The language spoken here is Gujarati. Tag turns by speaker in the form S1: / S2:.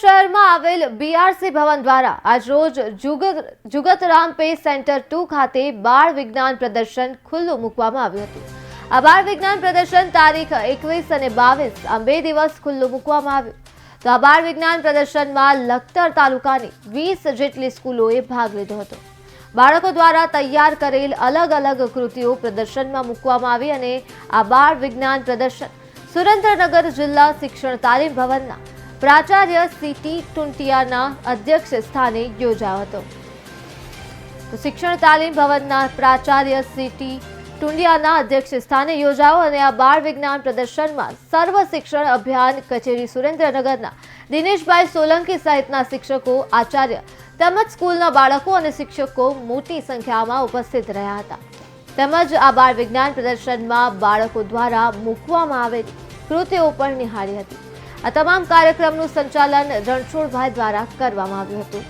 S1: શહેરમાં આવેલ બીઆરસી ભવન દ્વારા આજરોજ જુગતરામ પે સેન્ટર 2 ખાતે બાળ વિજ્ઞાન પ્રદર્શન ખુલ્લું મૂકવામાં આવ્યું હતું। આ બાળ વિજ્ઞાન પ્રદર્શન તારીખ 21 અને 22 આમ 2 દિવસ ખુલ્લું મૂકવામાં આવ્યું। તો આ બાળ વિજ્ઞાન પ્રદર્શનમાં લખતર તાલુકાની 20 જેટલી સ્કૂલોએ ભાગ લીધો હતો। બાળકો દ્વારા તૈયાર કરેલ અલગ અલગ કૃતિઓ પ્રદર્શનમાં મૂકવામાં આવી અને આ બાળ વિજ્ઞાન પ્રદર્શન સુરેન્દ્રનગર જિલ્લા શિક્ષણ તાલીમ ભવનના प्राचार्य सीटी टुंटियाना अध्यक्ष स्थाने योजायो हतो। तो शिक्षण तालीम भवनना प्राचार्य सीटी टुंडियाना अध्यक्ष स्थाने योजायो अने आ बाळ विज्ञान प्रदर्शन में सर्व शिक्षण अभियान कचेरी सुरेन्द्रनगरना दिनेशभाई सोलंकी सहितना शिक्षको आचार्य તેમજ સ્કૂલના બાળકો અને શિક્ષકો મોટી સંખ્યામાં ઉપસ્થિત રહ્યા હતા। તેમજ આ બાળ વિજ્ઞાન પ્રદર્શનમાં બાળકો દ્વારા મૂકવામાં આવેલી કૃતિઓ પણ નિહાળી હતી। આ તમામ કાર્યક્રમનું સંચાલન રણછોડભાઈ દ્વારા કરવામાં આવ્યું હતું।